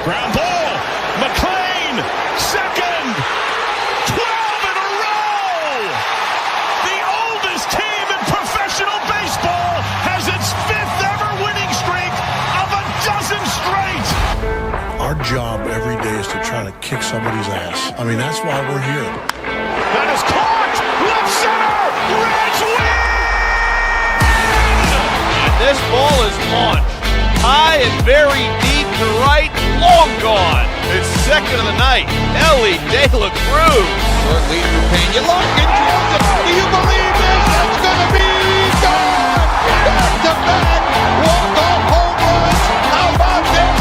Ground ball. McLean, second. 12 in a row. The oldest team in professional baseball has its 5th ever winning streak of a dozen straight. Our job every day is to try to kick somebody's ass. I mean, that's why we're here. That is caught. Left center. Reds win. And this ball is launched high and very deep to right, long gone. It's second of the night. Elly De La Cruz. Short lead for Pena. Larkin drills it. Do you believe this? It's going to be gone. Back to back. Walk-off home runs. How about this?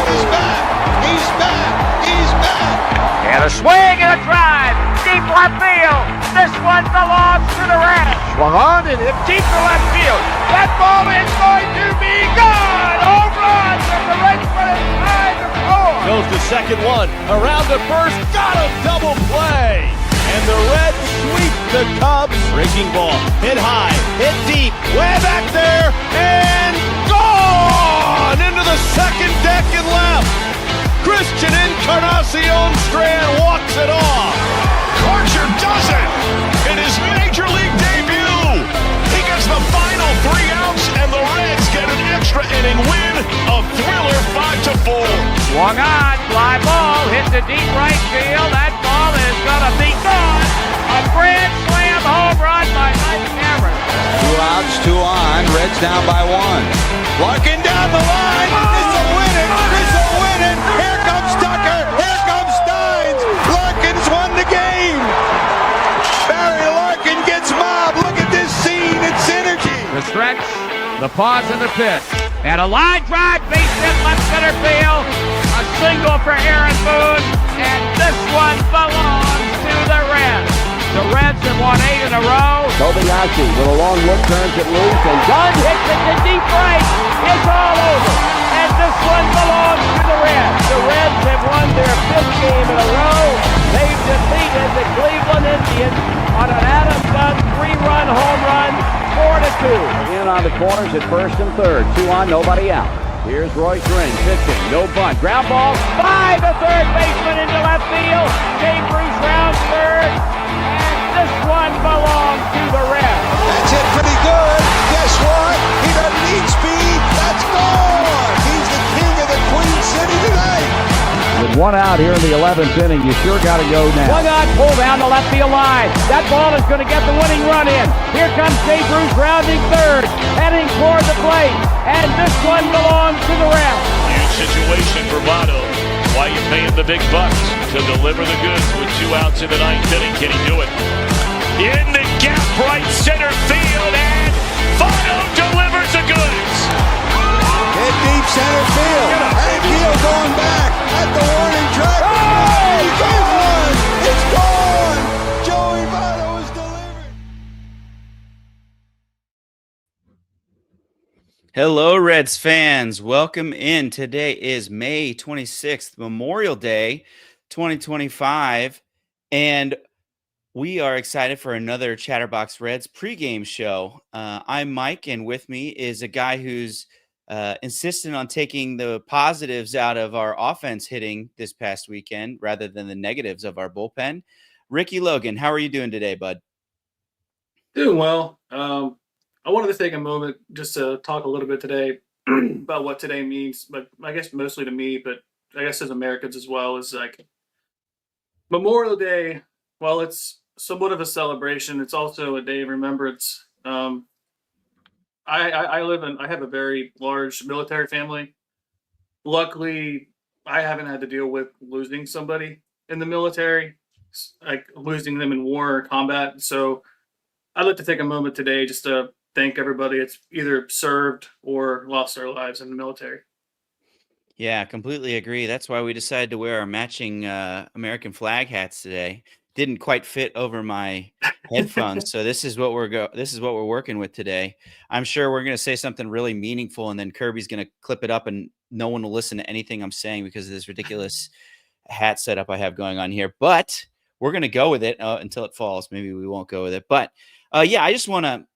He's back. He's back. He's back. And a swing and a drive. Deep left field. This one belongs to the Reds. Swung on and hit deep to left field. That ball is going to be gone. Home run. And the Reds put it 5-4. Goes to second one. Around the first. Got him. Double play. And the Reds sweep the Cubs. Breaking ball. Hit high. Hit deep. Way back there. And gone. Into the second deck and left. Christian Encarnacion Strand walks it off. Karcher does it in his major league debut. He gets the final 3 outs, and the Reds get an extra inning win. A thriller 5-4. Swung on. Fly ball. Hit the deep right field. That ball is going to be gone. A grand slam home run by Mike Cameron. 2 outs, 2 on. Reds down by 1. Larkin down the line. This will win it. This will win it. Here comes Tucker. Here comes Steins. Larkin's won the game. Barry Larkin gets mobbed. Look at this scene. It's synergy. The stretch, the pause, and the pitch. And a line drive, base hit left center field. A single for Aaron Boone. And this one belongs to the Reds. The Reds have won 8 in a row. Kobayashi with a long look turns it loose, and Dunn hits it to deep right. It's all over. And this one belongs to the Reds. The Reds have won their 5th game in a row. They've defeated the Cleveland Indians on an Adam Dunn 3-run home run, 4-2. In on the corners at first and third. 2 on, nobody out. Here's Royce Ring pitching, no bunt. Ground ball by the third baseman into left field. Jay Bruce rounds third. And this one belongs to the Reds. That's hit pretty good. Guess what? He doesn't need speed. That's gone. He's the king of the Queen City tonight. With 1 out here in the 11th inning, you sure got to go now. Swung on, pull down the left field line. That ball is going to get the winning run in. Here comes Jay Bruce rounding third, heading toward the plate. And this one belongs to the Reds. Huge situation for Votto. Why you paying the big bucks to deliver the goods with 2 outs in the 9th inning? Can he do it? In the gap right center field, and Votto delivers the goods. Hit deep center field. Hank Hill going back at the warning track. Oh, he gave one. It's gone. Joey Votto is delivered. Hello, Reds fans. Welcome in. Today is May 26th, Memorial Day, 2025, and we are excited for another Chatterbox Reds pregame show. I'm Mike, and with me is a guy who's insistent on taking the positives out of our offense hitting this past weekend rather than the negatives of our bullpen. Ricky Logan, how are you doing today, bud? Doing well. I wanted to take a moment just to talk a little bit today about what today means, but I guess mostly to me, but I guess as Americans as well, is like Memorial Day. While it's somewhat of a celebration, it's also a day of remembrance. I have a very large military family. Luckily, I haven't had to deal with losing somebody in the military, like losing them in war or combat. So I'd like to take a moment today just to thank everybody that's either served or lost their lives in the military. Yeah, completely agree. That's why we decided to wear our matching American flag hats today. Didn't quite fit over my headphones, so this is what we're working with today. I'm sure we're going to say something really meaningful, and then Kirby's going to clip it up, and no one will listen to anything I'm saying because of this ridiculous hat setup I have going on here. But we're going to go with it until it falls. Maybe we won't go with it, but yeah, I just want to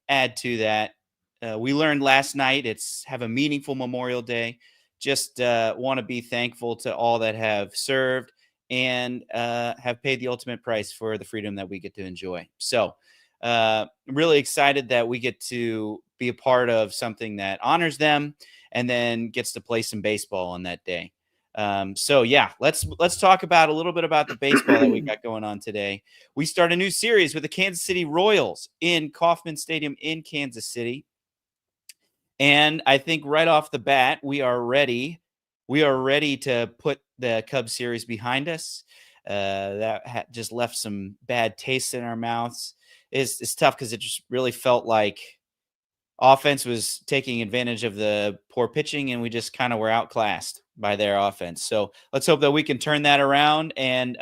add to that. We learned last night have a meaningful Memorial Day. just want to be thankful to all that have served and have paid the ultimate price for the freedom that we get to enjoy. So I'm really excited that we get to be a part of something that honors them and then gets to play some baseball on that day. So yeah, let's talk about a little bit about the baseball that we got going on today. We start a new series with the Kansas City Royals in Kauffman Stadium in Kansas City. And I think right off the bat, we are ready. We are ready to put the Cubs series behind us. That just left some bad tastes in our mouths. It's tough because it just really felt like offense was taking advantage of the poor pitching, and we just kind of were outclassed by their offense. So let's hope that we can turn that around and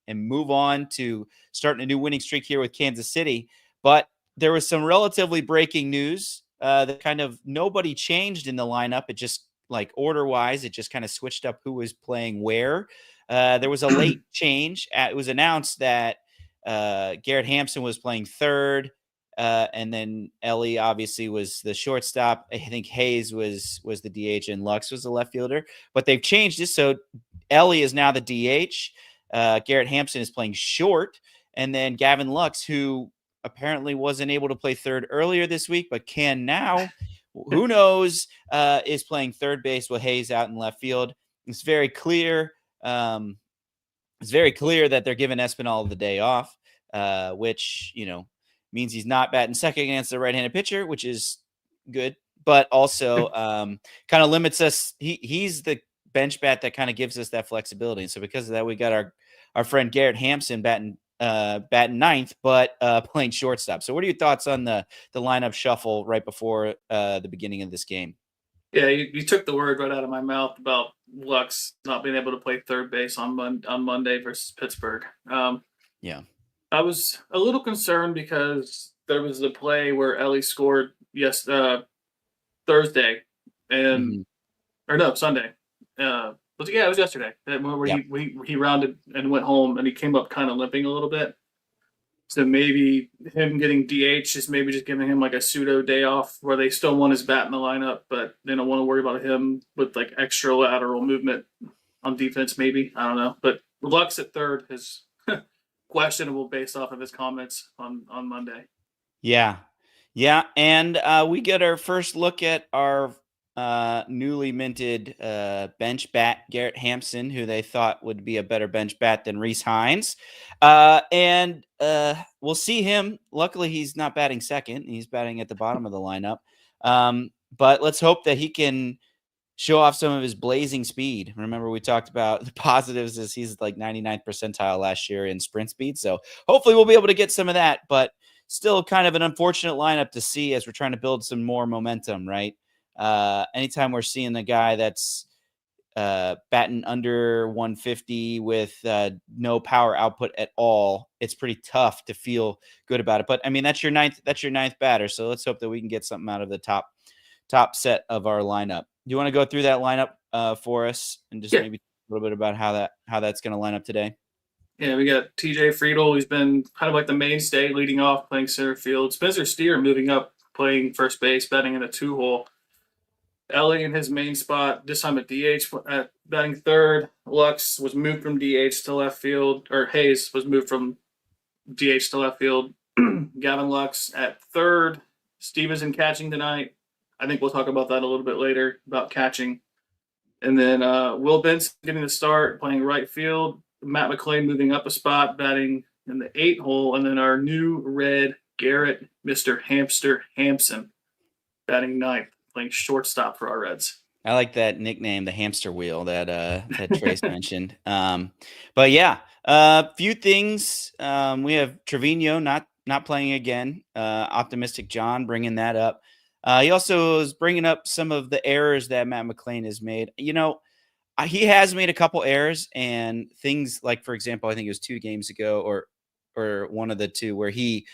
move on to starting a new winning streak here with Kansas City. But there was some relatively breaking news that kind of nobody changed in the lineup. It just like order-wise, it just kind of switched up who was playing where. There was a late change. It was announced that Garrett Hampson was playing third. And then Elly obviously was the shortstop. I think Hayes was the DH and Lux was the left fielder. But they've changed it, so Elly is now the DH. Garrett Hampson is playing short, and then Gavin Lux, who apparently wasn't able to play third earlier this week, but can now. Who knows? Is playing third base with Hayes out in left field. It's very clear. It's very clear that they're giving Espinal the day off, which means he's not batting second against the right-handed pitcher, which is good, but also kind of limits us. He's the bench bat that kind of gives us that flexibility. And so because of that, we got our friend Garrett Hampson batting ninth, but playing shortstop. So what are your thoughts on the lineup shuffle right before the beginning of this game? Yeah, you took the word right out of my mouth about Lux not being able to play third base on Monday versus Pittsburgh. Yeah. I was a little concerned because there was the play where Elly scored Thursday Sunday. It was yesterday. Where he rounded and went home, and he came up kind of limping a little bit. So maybe him getting DH is maybe just giving him like a pseudo day off where they still want his bat in the lineup, but they don't want to worry about him with like extra lateral movement on defense. Maybe, I don't know. But Lux at third is questionable based off of his comments on Monday. Yeah. And we get our first look at our newly minted bench bat, Garrett Hampson, who they thought would be a better bench bat than Rhys Hines. And we'll see him. Luckily, he's not batting second. He's batting at the bottom of the lineup. But let's hope that he can show off some of his blazing speed. Remember, we talked about the positives is he's like 99th percentile last year in sprint speed. So hopefully we'll be able to get some of that, but still kind of an unfortunate lineup to see as we're trying to build some more momentum, right? Anytime we're seeing the guy that's batting under 150 with no power output at all, it's pretty tough to feel good about it. But I mean, that's your ninth batter. So let's hope that we can get something out of the top set of our lineup. Do you want to go through that lineup for us and just maybe a little bit about how that's going to line up today? Yeah, we got TJ Friedl, who's been kind of like the mainstay, leading off, playing center field. Spencer Steer moving up, playing first base, batting in a 2-hole. Elly in his main spot, this time at DH, batting third. Lux was moved from DH to left field, or Hayes was moved from DH to left field. Gavin Lux at third. Stevenson catching tonight. I think we'll talk about that a little bit later, about catching. And then Will Benson getting the start, playing right field. Matt McClain moving up a spot, batting in the 8-hole. And then our new Red, Garrett, Mr. Hamster Hampson, batting ninth, playing shortstop for our Reds. I like that nickname, the hamster wheel that Trace mentioned. But yeah, a few things. We have Trevino not playing again. Optimistic John bringing that up. He also is bringing up some of the errors that Matt McClain has made. He has made a couple errors and things like, for example, I think it was 2 games ago or one of the two where he,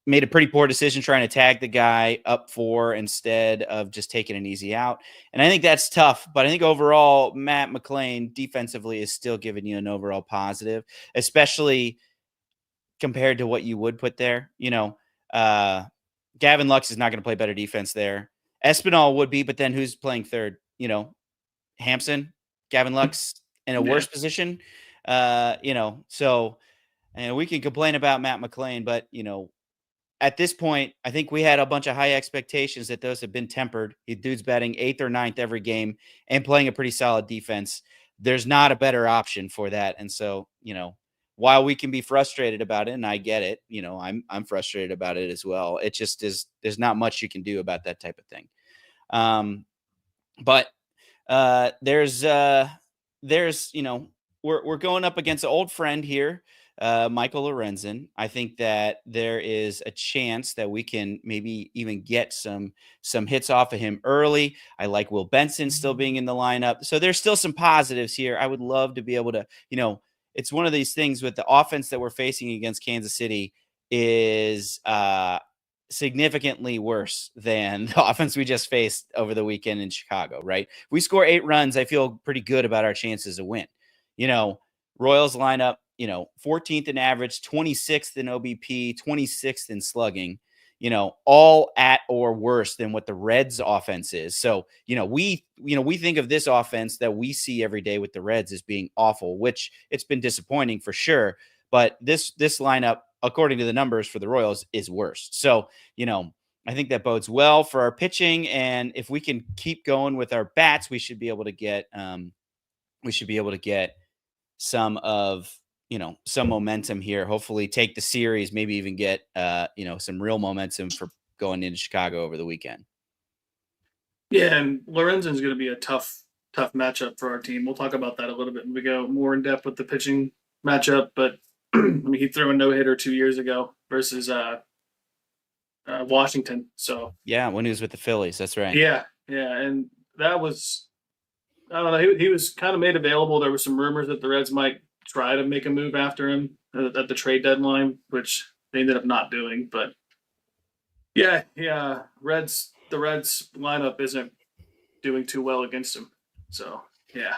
made a pretty poor decision trying to tag the guy up 4 instead of just taking an easy out. And I think that's tough, but I think overall Matt McClain defensively is still giving you an overall positive, especially compared to what you would put there. Gavin Lux is not going to play better defense there. Espinal would be, but then who's playing third? Hampson, Gavin Lux in a worse position. So and we can complain about Matt McClain, but at this point, I think we had a bunch of high expectations that those have been tempered. Dude's batting 8th or 9th every game and playing a pretty solid defense. There's not a better option for that. And so, while we can be frustrated about it, and I get it, I'm frustrated about it as well. It just is, there's not much you can do about that type of thing. But there's we're going up against an old friend here, Michael Lorenzen. I think that there is a chance that we can maybe even get some hits off of him early. I like Will Benson still being in the lineup. So there's still some positives here. I would love to be able to, it's one of these things with the offense that we're facing against Kansas City is significantly worse than the offense we just faced over the weekend in Chicago, right? If we score 8 runs, I feel pretty good about our chances to win. Royals lineup, 14th in average, 26th in OBP, 26th in slugging, all at or worse than what the Reds offense is. So, we think of this offense that we see every day with the Reds as being awful, which it's been disappointing for sure. But this lineup, according to the numbers for the Royals, is worse. So, I think that bodes well for our pitching. And if we can keep going with our bats, we should be able to get, some momentum here, hopefully take the series, maybe even get, some real momentum for going into Chicago over the weekend. Yeah. And Lorenzen's going to be a tough matchup for our team. We'll talk about that a little bit when we go more in depth with the pitching matchup, but he threw a no-hitter 2 years ago versus Washington. So yeah, when he was with the Phillies, that's right. Yeah, and that was, I don't know. He was kind of made available. There were some rumors that the Reds might try to make a move after him at the trade deadline, which they ended up not doing. But yeah, the Reds lineup isn't doing too well against him. So yeah.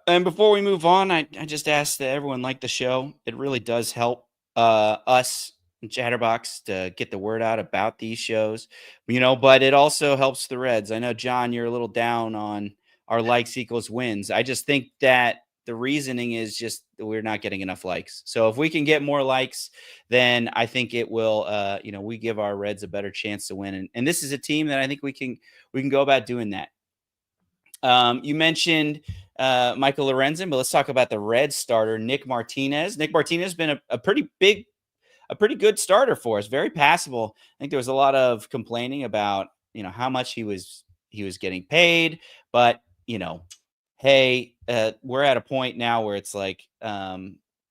And before we move on, I just ask that everyone like the show. It really does help us and Chatterbox to get the word out about these shows, but it also helps the Reds. I know, John, you're a little down on our likes equals wins. I just think that the reasoning is just that we're not getting enough likes. So if we can get more likes, then I think it will, we give our Reds a better chance to win. And this is a team that I think we can go about doing that. You mentioned Michael Lorenzen, but let's talk about the Reds starter, Nick Martinez. Nick Martinez has been a pretty good starter for us, very passable. I think there was a lot of complaining about, how much he was getting paid, but, hey, we're at a point now where it's like,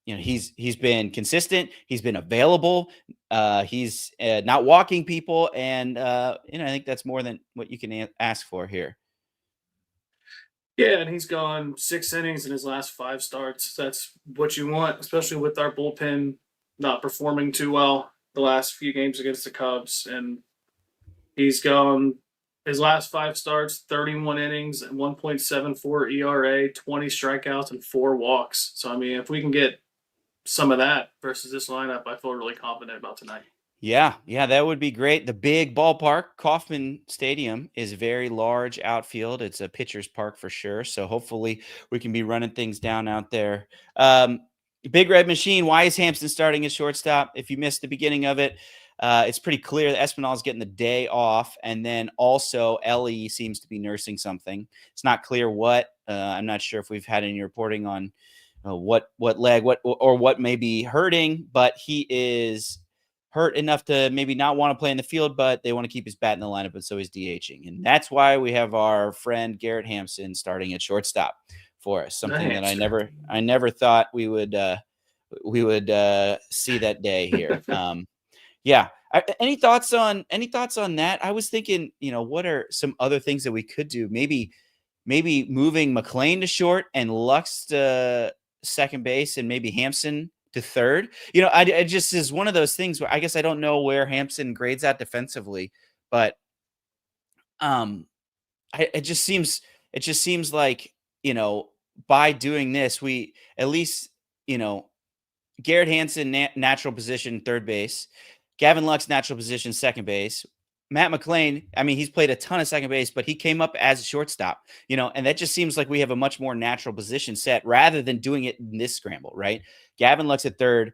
he's been consistent. He's been available. He's not walking people. And, I think that's more than what you can ask for here. Yeah, and he's gone 6 innings in his last 5 starts. That's what you want, especially with our bullpen not performing too well the last few games against the Cubs. And he's gone his last 5 starts, 31 innings, and 1.74 ERA, 20 strikeouts, and 4 walks. So, I mean, if we can get some of that versus this lineup, I feel really confident about tonight. Yeah, that would be great. The big ballpark, Kauffman Stadium, is very large outfield. It's a pitcher's park for sure. So hopefully we can be running things down out there. Big Red Machine, why is Hampson starting at shortstop? If you missed the beginning of it, it's pretty clear that Espinal is getting the day off. And then also Elly seems to be nursing something. It's not clear what. I'm not sure if we've had any reporting on what leg, what may be hurting, but he is hurt enough to maybe not want to play in the field, but they want to keep his bat in the lineup, and so he's DHing. And that's why we have our friend Garrett Hampson starting at shortstop for us. Something that I never thought we would see that day here. Any thoughts on that? I was thinking, what are some other things that we could do? Maybe moving McClain to short and Lux to second base, and maybe Hampson to third. I just is one of those things where I guess I don't know where Hampson grades out defensively, but it just seems like, by doing this, we at least, Garrett Hampson natural position third base, Gavin Lux natural position second base, Matt McClain, I mean, he's played a ton of second base, but he came up as a shortstop, and that just seems like we have a much more natural position set rather than doing it in this scramble, right? Gavin Lux at third.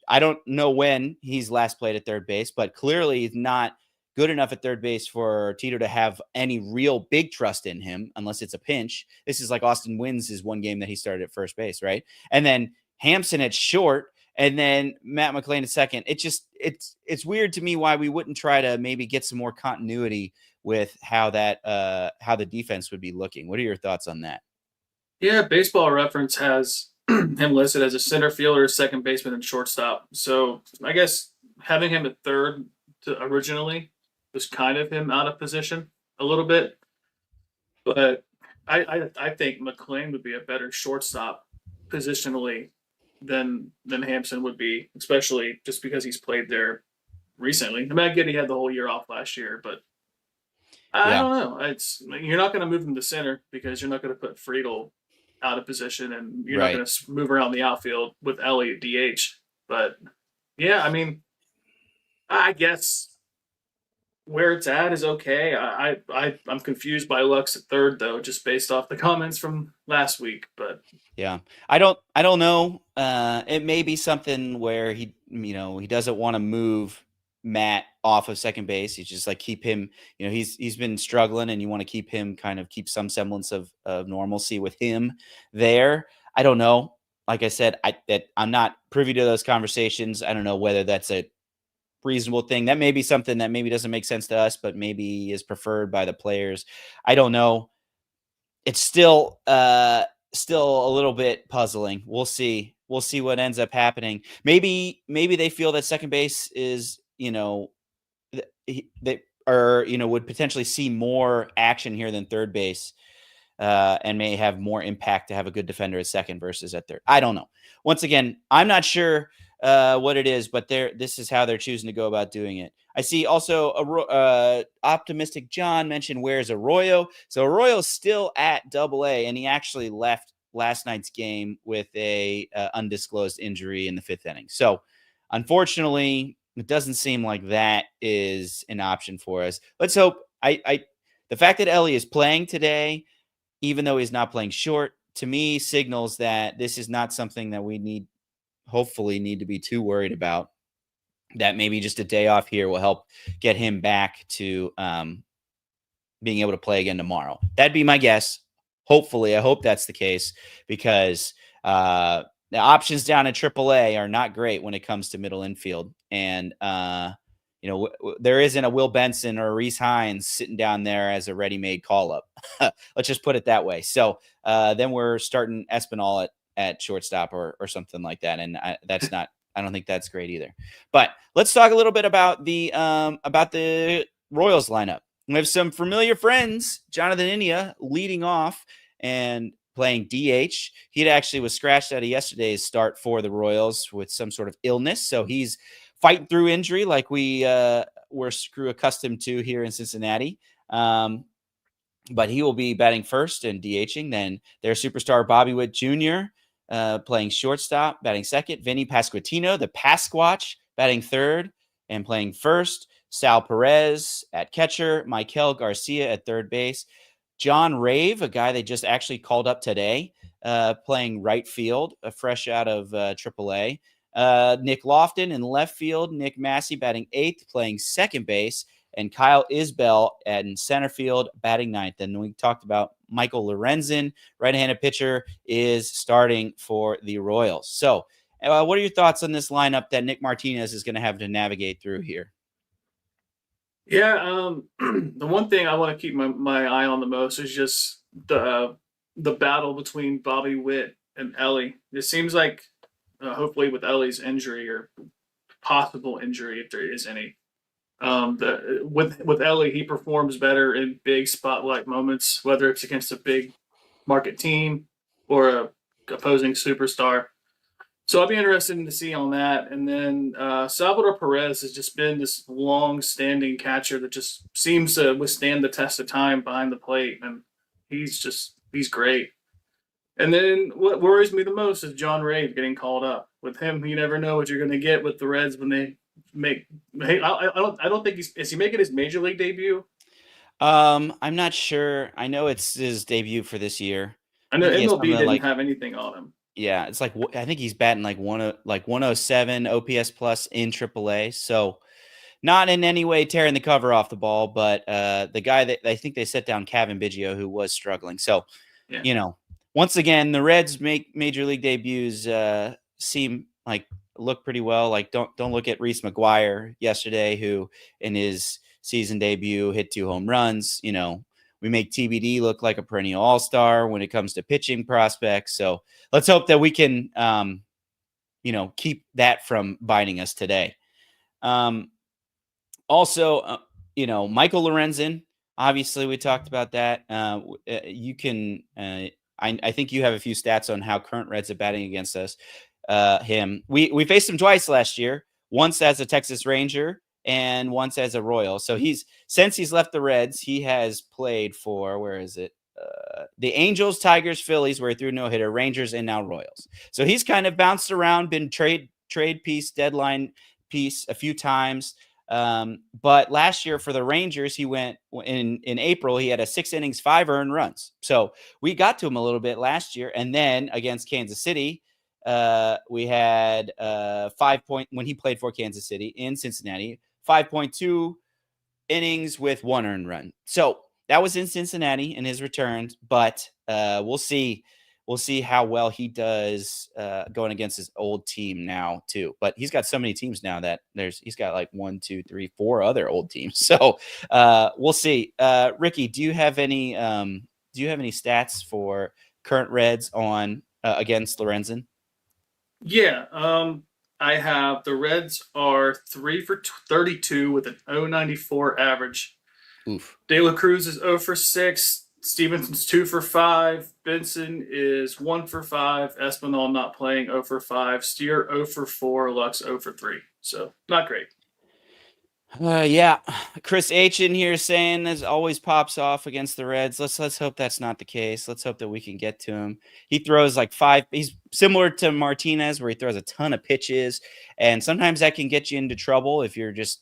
I don't know when he's last played at third base, but clearly he's not good enough at third base for Tito to have any real big trust in him unless it's a pinch. This is like Austin Wynn's his one game that he started at first base, right? And then Hampson at short, and then Matt McClain at second. It's weird to me why we wouldn't try to maybe get some more continuity with how the defense would be looking. What are your thoughts on that? Yeah, Baseball Reference has him listed as a center fielder, second baseman, and shortstop. So I guess having him at third originally was kind of him out of position a little bit. But I think McClain would be a better shortstop positionally than Hampson would be, especially just because he's played there recently. I mean, I get he had the whole year off last year, but I don't know. You're not going to move him to center because you're not going to put Friedl out of position, and you're not going to move around the outfield with Elly at DH. But yeah, I mean, I guess where it's at is okay. I'm confused by Lux at third though, just based off the comments from last week. But yeah, I don't know. It may be something where he doesn't want to move Matt off of second base. He's just like keep him. He's been struggling, and you want to keep some semblance of normalcy with him there. I don't know. Like I said, I'm not privy to those conversations. I don't know whether that's a reasonable thing. That may be something that maybe doesn't make sense to us, but maybe is preferred by the players. I don't know. It's still a little bit puzzling. We'll see what ends up happening. Maybe they feel that second base is, they are, would potentially see more action here than third base, and may have more impact to have a good defender at second versus at third. I don't know. Once again, I'm not sure what it is, but this is how they're choosing to go about doing it. I see also optimistic John mentioned where's Arroyo. So Arroyo's still at Double-A, and he actually left last night's game with a undisclosed injury in the fifth inning. So unfortunately, it doesn't seem like that is an option for us. Let's hope. The fact that Elly is playing today, even though he's not playing short, to me signals that this is not something that we hopefully need to be too worried about. That maybe just a day off here will help get him back to being able to play again tomorrow. That'd be my guess. Hopefully, I hope that's the case, because the options down at AAA are not great when it comes to middle infield. And, there isn't a Will Benson or a Reese Hines sitting down there as a ready-made call-up. Let's just put it that way. So then we're starting Espinal at shortstop or something like that. And I don't think that's great either. But let's talk a little bit about the Royals lineup. We have some familiar friends. Jonathan India leading off and playing DH. He actually was scratched out of yesterday's start for the Royals with some sort of illness. So he's fighting through injury like we were accustomed to here in Cincinnati. But he will be batting first and DHing. Then their superstar Bobby Witt Jr. Playing shortstop, batting second. Vinny Pasquantino, the Pasquatch, batting third and playing first. Sal Perez at catcher. Michael Garcia at third base. John Rave, a guy they just actually called up today, playing right field, fresh out of AAA. Nick Lofton in left field. Nick Massey batting eighth, playing second base. And Kyle Isbell in center field, batting ninth. And we talked about Michael Lorenzen, right-handed pitcher, is starting for the Royals. So what are your thoughts on this lineup that Nick Martinez is going to have to navigate through here? Yeah, the one thing I want to keep my eye on the most is just the battle between Bobby Witt and Elly. It seems like, hopefully with Elly's injury or possible injury, if there is any, with Elly, he performs better in big spotlight moments, whether it's against a big market team or a opposing superstar. So I'll be interested to see on that. And then Salvador Perez has just been this long-standing catcher that just seems to withstand the test of time behind the plate, and he's great. And then what worries me the most is John Rave getting called up. With him, you never know what you're going to get with the Reds when they make? Hey, I don't think is he making his major league debut? I'm not sure. I know it's his debut for this year. I know think he has MLB something didn't like have anything on him. yeah, it's like I think he's batting like 107 OPS plus in AAA. So not in any way tearing the cover off the ball, but the guy that I think they set down Kevin Biggio, who was struggling. So, Yeah. Once again, the Reds make major league debuts seem like look pretty well. Like don't look at Reese McGuire yesterday, who in his season debut hit 2 home runs. We make TBD look like a perennial all-star when it comes to pitching prospects. So let's hope that we can, keep that from biting us today. Also, Michael Lorenzen, obviously we talked about that. You can, I think you have a few stats on how current Reds are batting against us. Him. We faced him twice last year, once as a Texas Ranger and once as a Royal. So since he's left the Reds, he has played for, where is it? The Angels, Tigers, Phillies, where he threw no-hitter, Rangers, and now Royals. So he's kind of bounced around, been trade piece, deadline piece a few times. But last year for the Rangers, he went in April, he had a 6 innings, 5 earned runs. So we got to him a little bit last year. And then against Kansas City, we had 5 point when he played for Kansas City in Cincinnati, 5.2 innings with 1 earned run. So that was in Cincinnati in his returns, but we'll see how well he does going against his old team now too. But he's got so many teams now that he's got like 1, 2, 3, 4 other old teams. So we'll see. Ricky, do you have any stats for current Reds on against Lorenzen? Yeah. I have the Reds are 3 for 32 with an 0.94 average. Oof. De La Cruz is 0 for 6. Stevenson's 2 for 5. Benson is 1 for 5. Espinal not playing, 0 for 5. Steer 0 for 4. Lux 0 for 3. So not great. Yeah. Chris H in here saying this always pops off against the Reds. Let's hope that's not the case. Let's hope that we can get to him. He throws like 5. He's similar to Martinez, where he throws a ton of pitches, and sometimes that can get you into trouble if you're just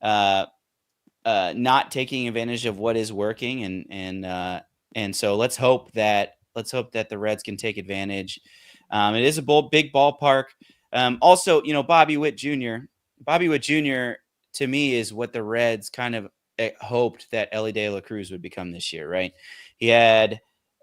not taking advantage of what is working, and so let's hope that the Reds can take advantage. It is a big ballpark. Also, Bobby Witt Jr. to me is what the Reds kind of hoped that Elly De La Cruz would become this year, right?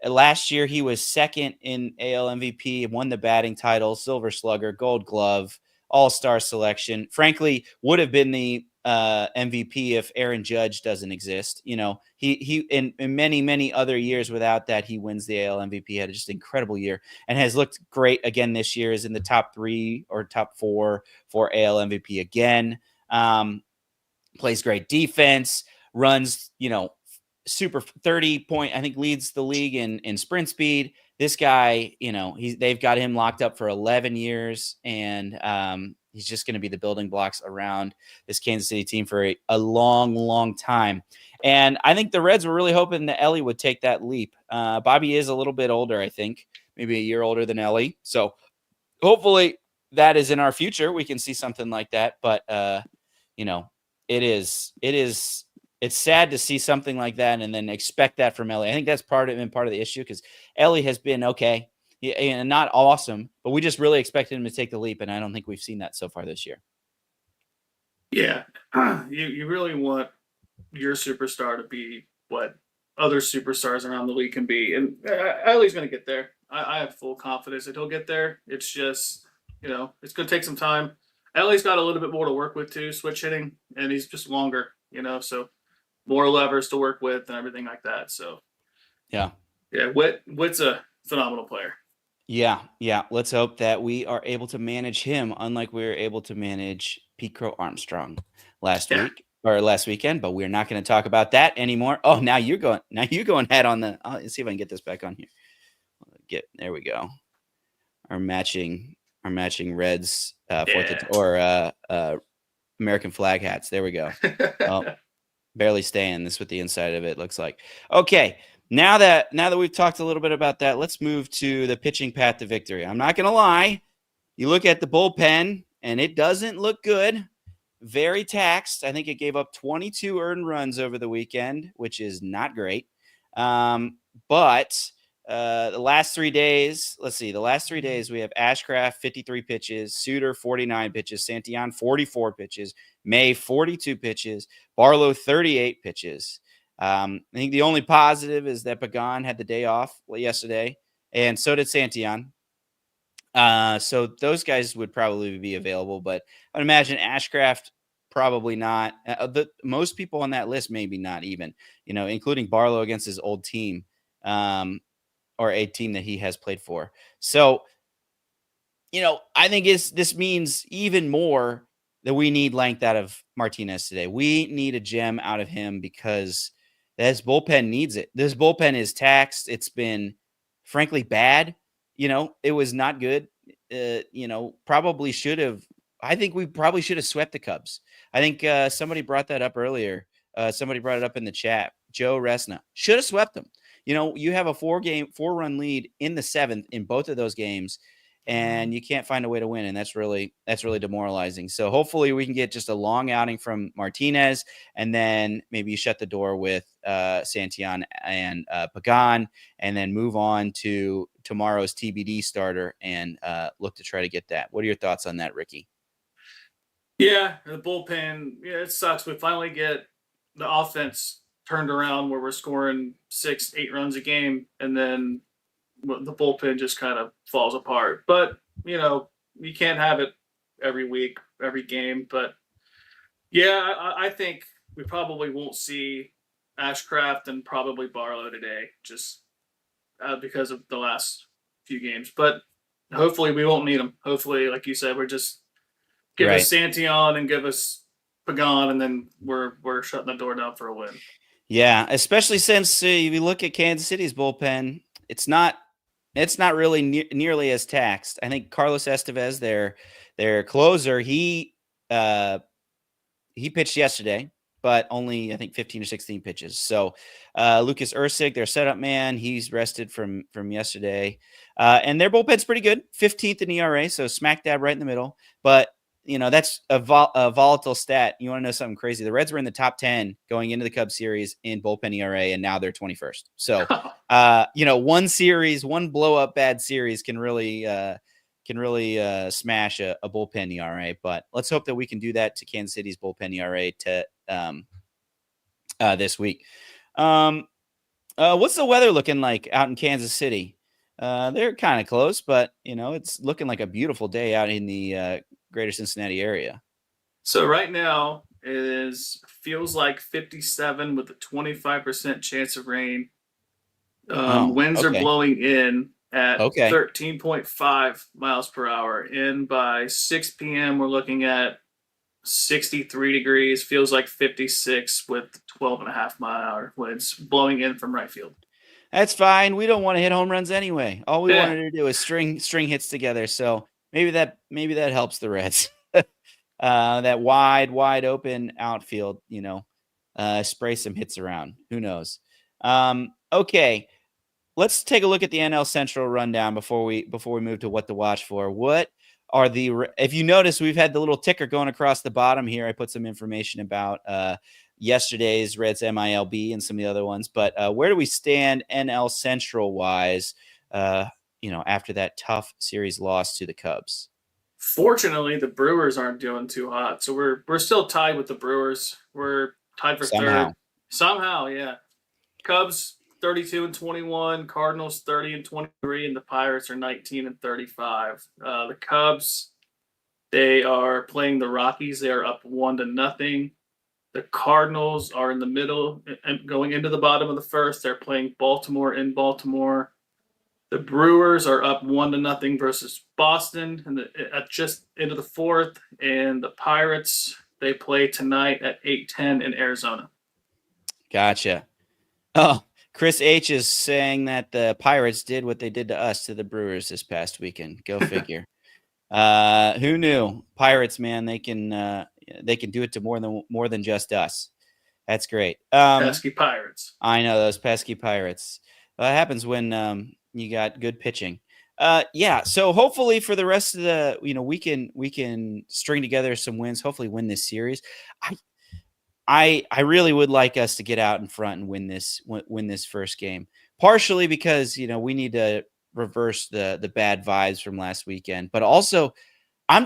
Last year he was second in AL MVP, won the batting title, Silver Slugger, Gold Glove, All-Star selection. Frankly, would have been the MVP if Aaron Judge doesn't exist. He in many other years without that, he wins the AL MVP. Had just an incredible year and has looked great again this year. Is in the top 3 or top 4 for AL MVP again. Plays great defense, runs, super 30 point, I think leads the league in sprint speed. This guy, they've got him locked up for 11 years, and he's just going to be the building blocks around this Kansas City team for a long time. And I think the Reds were really hoping that Elly would take that leap. Bobby is a little bit older, I think, maybe a year older than Elly. So hopefully that is in our future. We can see something like that. But, it's sad to see something like that and then expect that from Elly. I think that's part of the issue, because Elly has been okay. And not awesome, but we just really expected him to take the leap, and I don't think we've seen that so far this year. Yeah, you really want your superstar to be what other superstars around the league can be, and Elly's going to get there. I have full confidence that he'll get there. It's just, it's going to take some time. Elly's got a little bit more to work with too, switch hitting, and he's just longer, so more levers to work with and everything like that. So, yeah, Witt's a phenomenal player. Yeah. Let's hope that we are able to manage him, unlike we were able to manage Pete Crow Armstrong last weekend. But we're not going to talk about that anymore. Oh, now you're going head on the. Let's see if I can get this back on here. There we go. Our matching Reds American flag hats. There we go. Oh, barely staying. This is what the inside of it looks like. Okay. Now that we've talked a little bit about that, let's move to the pitching path to victory. I'm not going to lie. You look at the bullpen, and it doesn't look good. very taxed. I think it gave up 22 earned runs over the weekend, which is not great. But the last 3 days, let's see, the last 3 days we have Ashcraft 53 pitches, Suter 49 pitches, Santillan 44 pitches, May 42 pitches, Barlow 38 pitches. I think the only positive is that Pagan had the day off yesterday, and so did Santillan. So those guys would probably be available, but I'd imagine Ashcraft probably not. Most people on that list, maybe not even, including Barlow against his old team, or a team that he has played for. So, I think this means even more that we need length out of Martinez today. We need a gem out of him because this bullpen needs it. This bullpen is taxed. It's been, frankly, bad. It was not good. Probably should have. I think we probably should have swept the Cubs. I think somebody brought that up earlier. Somebody brought it up in the chat. Joe Resna should have swept them. You have a 4-run lead in the 7th in both of those games, and you can't find a way to win, and that's really demoralizing. So hopefully we can get just a long outing from Martinez, and then maybe you shut the door with Santillan and Pagan, and then move on to tomorrow's TBD starter and look to try to get that. What are your thoughts on that, Ricky? Yeah, the bullpen. Yeah, it sucks. We finally get the offense turned around where we're scoring 6-8 runs a game, and then the bullpen just kind of falls apart. But you can't have it every week, every game. But yeah, I think we probably won't see Ashcraft and probably Barlow today, just because of the last few games. But hopefully we won't need them. Hopefully, like you said, we're just give us Santillan and give us Pagan, and then we're shutting the door down for a win. Yeah, especially since if you look at Kansas City's bullpen, it's not really nearly as taxed. I think Carlos Estevez, their closer, he pitched yesterday, but only I think 15 or 16 pitches. So Lucas Ursig, their setup man, he's rested from yesterday, and their bullpen's pretty good, 15th in ERA, so smack dab right in the middle. But that's a volatile stat. You want to know something crazy? The Reds were in the top 10 going into the Cubs series in bullpen ERA, and now they're 21st. So, one blow up bad series can really smash a bullpen ERA. But let's hope that we can do that to Kansas City's bullpen ERA this week. What's the weather looking like out in Kansas City? They're kind of close, but it's looking like a beautiful day out in the greater Cincinnati area. So right now it feels like 57 with a 25% chance of rain. Winds are blowing in at 13.5 miles per hour. And by 6 p.m. we're looking at 63 degrees. Feels like 56 with 12.5 mile an hour winds blowing in from right field. That's fine. We don't want to hit home runs anyway. All we wanted to do is string hits together. So maybe that helps the Reds. That wide open outfield, spray some hits around. Who knows? Okay, let's take a look at the NL Central rundown before we move to what to watch for. What are if you notice, we've had the little ticker going across the bottom here. I put some information about yesterday's Reds MILB and some of the other ones, but where do we stand NL Central wise? After that tough series loss to the Cubs. Fortunately, the Brewers aren't doing too hot, so we're still tied with the Brewers. We're tied for third. Somehow, yeah. Cubs 32-21, Cardinals 30-23, and the Pirates are 19-35. The Cubs, they are playing the Rockies. They are up 1-0. The Cardinals are in the middle and going into the bottom of the first. They're playing Baltimore in Baltimore. The Brewers are up 1-0 versus Boston at just into the fourth, and the Pirates, they play tonight at 8:10 in Arizona. Gotcha. Oh, Chris H is saying that the Pirates did what they did to us to the Brewers this past weekend. Go figure. Who knew? Pirates, man, they can do it to more than just us. That's great. Pesky Pirates. I know those pesky Pirates. That happens when you got good pitching. Yeah. So hopefully for the rest of the, we can string together some wins. Hopefully win this series. I really would like us to get out in front and win this first game. Partially because we need to reverse the bad vibes from last weekend, but also I'm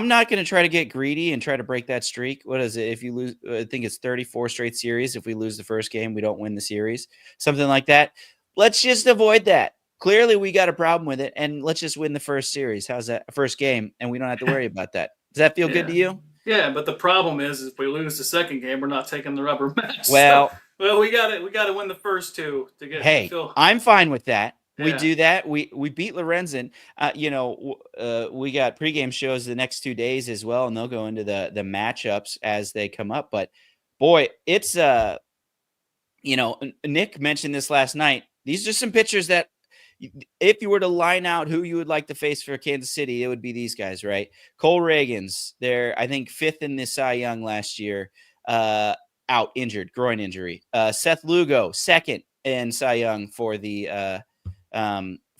not going to try to get greedy and try to break that streak. What is it? If you lose, I think it's 34 straight series. If we lose the first game, we don't win the series, something like that. Let's just avoid that. Clearly, we got a problem with it, and let's just win the first series. How's that? First game, and we don't have to worry about that. Does that feel good to you? Yeah, but the problem is if we lose the second game, we're not taking the rubber match. Well, we got to win the first two to get. Hey, I'm fine with that. We Yeah. do that. We beat Lorenzen. We got pregame shows the next 2 days as well, and they'll go into the matchups as they come up. But boy, it's Nick mentioned this last night. These are some pitchers that, if you were to line out who you would like to face for Kansas City, it would be these guys, right? Cole Reagans, they're I think 5th in the Cy Young last year, out injured, groin injury. Seth Lugo, 2nd in Cy Young for the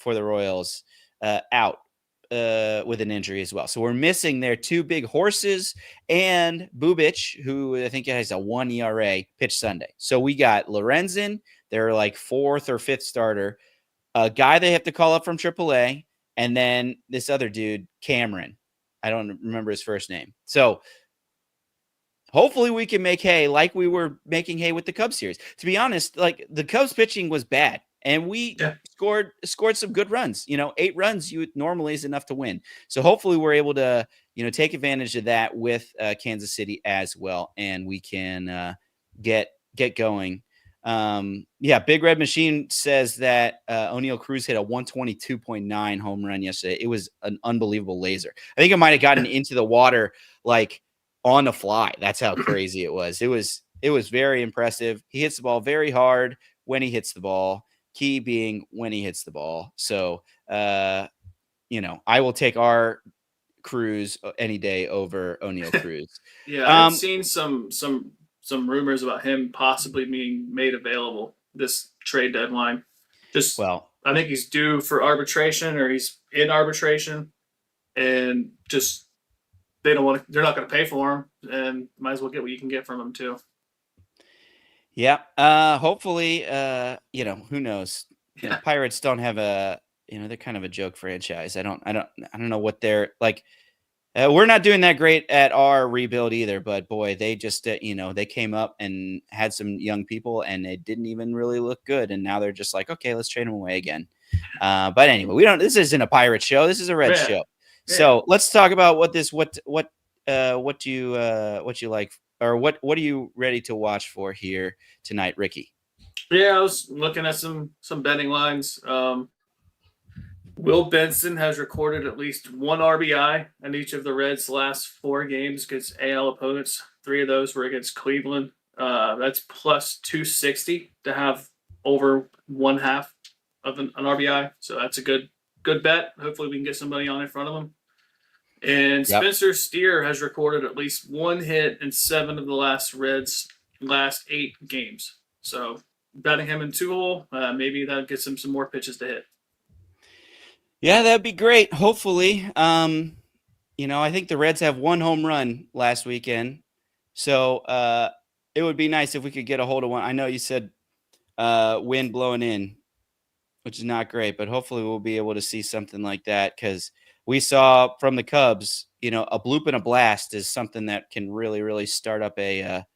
Royals, out with an injury as well. So we're missing their 2 big horses, and Bubic, who I think has a 1 ERA, pitched Sunday. So we got Lorenzen, they're like 4th or 5th starter, a guy they have to call up from AAA, and then this other dude, Cameron. I don't remember his first name. So hopefully we can make hay like we were making hay with the Cubs series. To be honest, like the Cubs pitching was bad, and we scored some good runs. 8 runs normally is enough to win. So hopefully we're able to take advantage of that with Kansas City as well, and we can get going. Big Red Machine says that O'Neill Cruz hit a 122.9 home run yesterday. It was an unbelievable laser. I think it might have gotten into the water like on the fly. That's how crazy it was. It was very impressive. He hits the ball very hard when he hits the ball, key being when he hits the ball. So I will take our Cruz any day over O'Neill Cruz. Yeah, I've seen some rumors about him possibly being made available this trade deadline. I think he's due for arbitration, or he's in arbitration, and just they're not going to pay for him, and might as well get what you can get from him too. Yeah. Hopefully, who knows? Pirates don't have they're kind of a joke franchise. I don't know what they're like. We're not doing that great at our rebuild either, but boy, they just, they came up and had some young people, and it didn't even really look good. And now they're just like, okay, let's trade them away again. But anyway, this isn't a Pirate show. This is a Red show. Yeah. So let's talk about what do you like, or what are you ready to watch for here tonight, Ricky? Yeah, I was looking at some betting lines. Will Benson has recorded at least 1 RBI in each of the Reds' last 4 games against AL opponents. 3 of those were against Cleveland. That's plus 260 to have over 1/2 of an RBI. So that's a good bet. Hopefully we can get somebody on in front of him. And Spencer Steer has recorded at least 1 hit in 7 of the Reds' last 8 games. So betting him in 2-hole, maybe that'll get him some more pitches to hit. Yeah, that'd be great. Hopefully. I think the Reds have 1 home run last weekend. So it would be nice if we could get a hold of one. I know you said wind blowing in, which is not great, but hopefully we'll be able to see something like that, because we saw from the Cubs, a bloop and a blast is something that can really, really start up a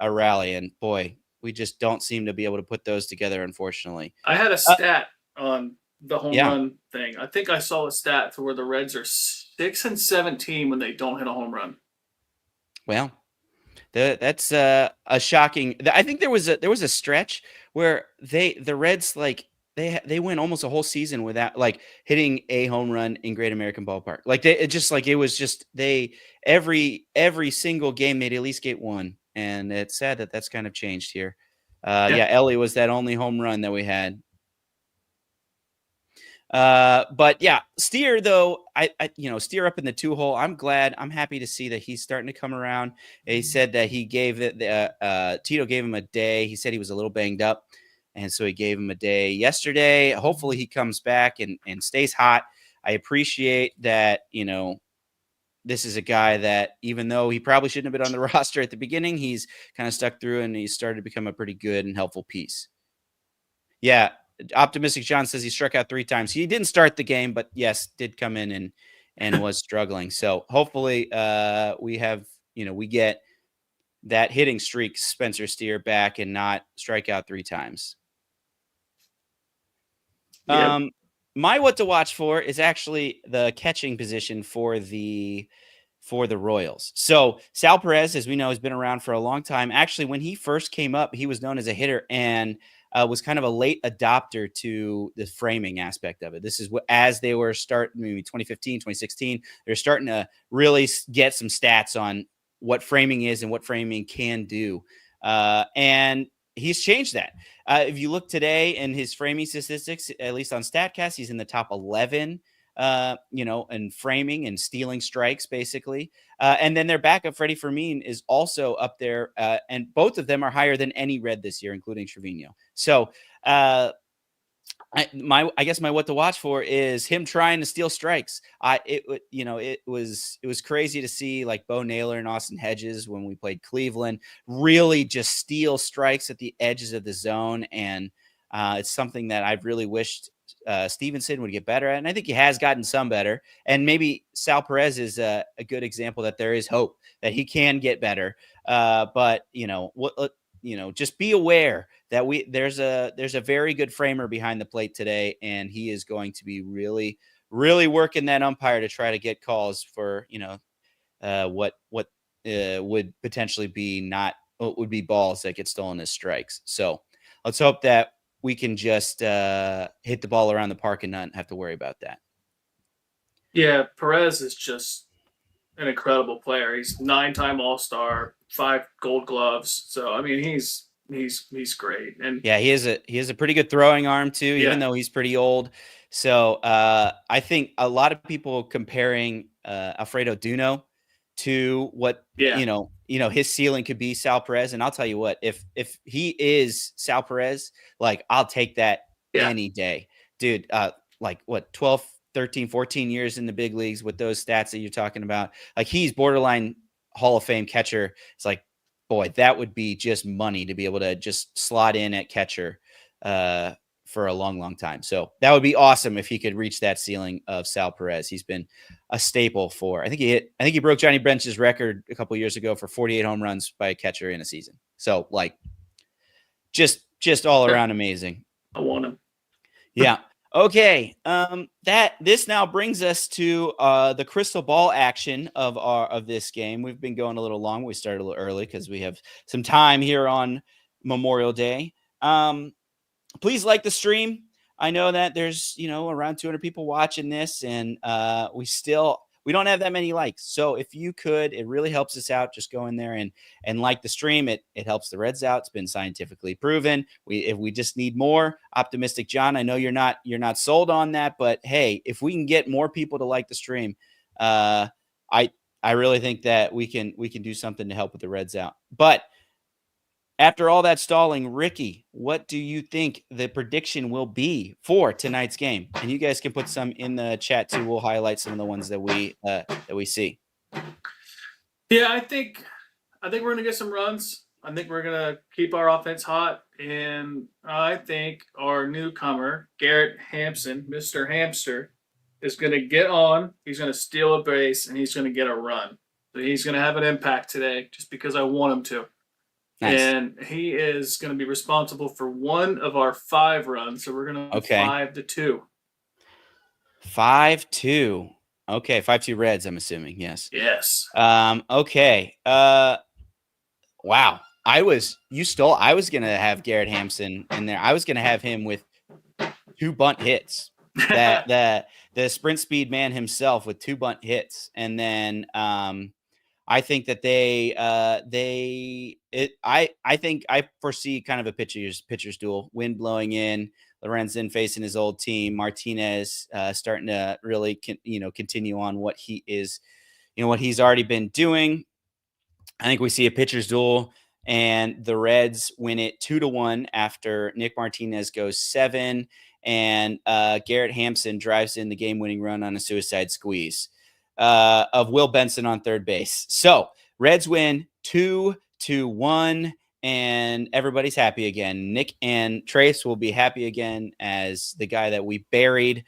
rally. And boy, we just don't seem to be able to put those together, unfortunately. I had a stat on the home run thing. I think I saw a stat to where the Reds are 6-17 when they don't hit a home run. Well, that's a shocking. I think there was a stretch where the Reds they went almost a whole season without hitting a home run in Great American Ballpark. Every single game they'd at least get one, and it's sad that that's kind of changed here. Elly was that only home run that we had. But yeah, Steer though, Steer up in the 2-hole. I'm happy to see that he's starting to come around. He said that he gave Tito gave him a day. He said he was a little banged up, And so he gave him a day yesterday. Hopefully he comes back and stays hot. I appreciate that, this is a guy that, even though he probably shouldn't have been on the roster at the beginning, he's kind of stuck through and he's started to become a pretty good and helpful piece. Yeah. Optimistic John says he struck out 3 times. He didn't start the game, but yes, did come in and was struggling. So hopefully we have, we get that hitting streak Spencer Steer back and not strike out 3 times. Yeah. My what to watch for is actually the catching position for the Royals. So Sal Perez, as we know, has been around for a long time. Actually, when he first came up, he was known as a hitter and was kind of a late adopter to the framing aspect of it. This is what, as they were starting, maybe 2015, 2016, they're starting to really get some stats on what framing is and what framing can do. And he's changed that. If you look today in his framing statistics, at least on StatCast, he's in the top 11, and framing and stealing strikes, basically. And then their backup, Freddie Fermin, is also up there. And both of them are higher than any Red this year, including Trevino. So I guess my what to watch for is him trying to steal strikes. It was crazy to see like Bo Naylor and Austin Hedges when we played Cleveland really just steal strikes at the edges of the zone. And it's something that I've really wished Stevenson would get better at. And I think he has gotten some better. And maybe Sal Perez is a good example that there is hope that he can get better. But just be aware that there's a very good framer behind the plate today, and he is going to be really, really working that umpire to try to get calls for what would potentially be what would be balls that get stolen as strikes. So let's hope that we can just hit the ball around the park and not have to worry about that. Yeah, Perez is just an incredible player. He's 9-time All-Star, 5 Gold Gloves. So I mean, he's great. And yeah, he has a pretty good throwing arm too, even though he's pretty old. So I think a lot of people comparing Alfredo Duno to what his ceiling could be Sal Perez. And I'll tell you what, if he is Sal Perez, like I'll take that any day, dude. 12, 13, 14 years in the big leagues with those stats that you're talking about. Like he's borderline Hall of Fame catcher. It's like, boy, that would be just money to be able to just slot in at catcher for a long, long time. So that would be awesome if he could reach that ceiling of Sal Perez. He's been a staple for, I think he broke Johnny Bench's record a couple years ago for 48 home runs by a catcher in a season. So like just all around amazing. I want him. Yeah. Okay. This now brings us to the crystal ball action of this game. We've been going a little long. We started a little early because we have some time here on Memorial Day. Please like the stream. I know that there's around 200 people watching this, and we don't have that many likes. So if you could, it really helps us out. Just go in there and like the stream. It helps the Reds out. It's been scientifically proven. If we just need more. Optimistic John, I know you're not sold on that, but hey, if we can get more people to like the stream, I really think that we can do something to help with the Reds out. But after all that stalling, Ricky, what do you think the prediction will be for tonight's game? And you guys can put some in the chat too. We'll highlight some of the ones that we see. Yeah, I think we're going to get some runs. I think we're going to keep our offense hot. And I think our newcomer, Garrett Hampson, Mr. Hamster, is going to get on. He's going to steal a base, and he's going to get a run. So he's going to have an impact today just because I want him to. Nice. And he is going to be responsible for one of our 5 runs. So we're going to 5-2. 5-2. Okay, 5-2 Reds, I'm assuming. Yes. Yes. Okay. Wow. I was going to have Garrett Hampson in there. I was going to have him with 2 bunt hits. The sprint speed man himself with 2 bunt hits. And then I think that I think I foresee kind of a pitcher's duel, wind blowing in, Lorenzen facing his old team, Martinez starting to really continue on what he is, what he's already been doing. I think we see a pitcher's duel, and the Reds win it 2-1 after Nick Martinez goes 7, and Garrett Hampson drives in the game-winning run on a suicide squeeze of Will Benson on third base. So Reds win 2-1, and everybody's happy again. Nick and Trace will be happy again as the guy that we buried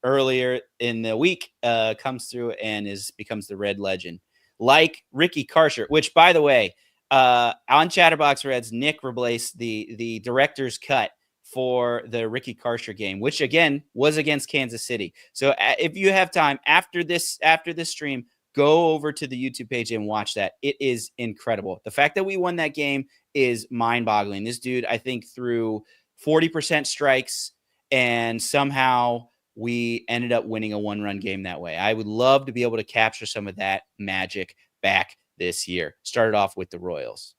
earlier in the week comes through and becomes the Red legend. Like Ricky Karcher, which, by the way, on Chatterbox Reds, Nick replaced the director's cut for the Ricky Karcher game, which again was against Kansas City. So if you have time after this stream, go over to the YouTube page and watch that. It is incredible. The fact that we won that game is mind-boggling. This dude, I think, threw 40% strikes, and somehow we ended up winning a 1-run game that way. I would love to be able to capture some of that magic back this year. Started off with the Royals.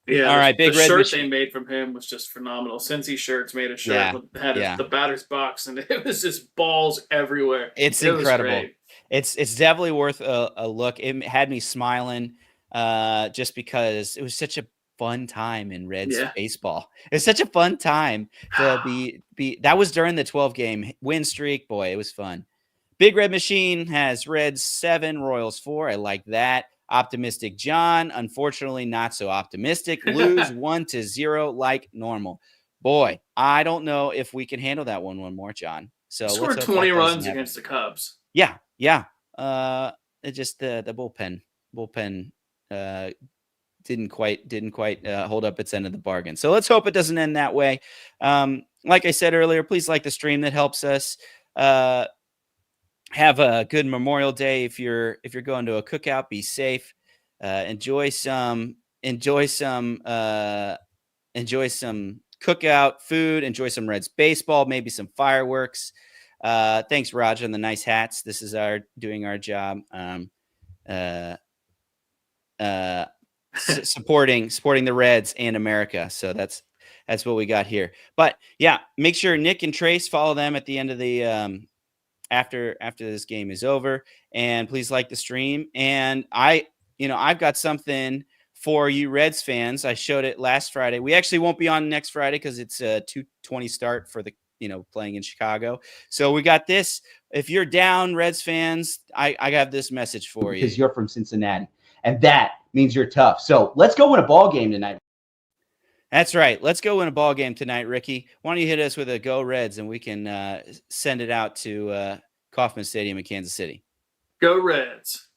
Yeah. All right. Big the Red shirt machine. they made from him was just phenomenal. Cincy Shirts made a shirt that had the batter's box, and it was just balls everywhere. It's incredible. It's definitely worth a look. It had me smiling just because it was such a fun time in Reds baseball. It's such a fun time to be. That was during the 12-game win streak. Boy, it was fun. Big Red Machine has Reds 7, Royals 4. I like that. Optimistic John, unfortunately not so optimistic. Lose 1-0 like normal. Boy, I don't know if we can handle that one more, John. So scored 20 runs against the Cubs. Yeah. It just the bullpen didn't quite hold up its end of the bargain. So let's hope it doesn't end that way. Like I said earlier, please like the stream. That helps us. Have a good Memorial Day. If you're going to a cookout, be safe. Enjoy some cookout food. Enjoy some Reds baseball. Maybe some fireworks. Thanks, Raj, on the nice hats. This is doing our job. Supporting the Reds and America. So that's what we got here. But yeah, make sure Nick and Trace follow them at the end of the after this game is over, and please like the stream. And I've got something for you Reds fans. I showed it last Friday. We actually won't be on next Friday because it's a 2:20 start for the playing in Chicago. So we got this. If you're down, Reds fans, I have this message for you. Because you're from Cincinnati, and that means you're tough. So let's go win a ball game tonight. That's right. Let's go win a ball game tonight, Ricky. Why don't you hit us with a Go Reds, and we can send it out to Kauffman Stadium in Kansas City. Go Reds.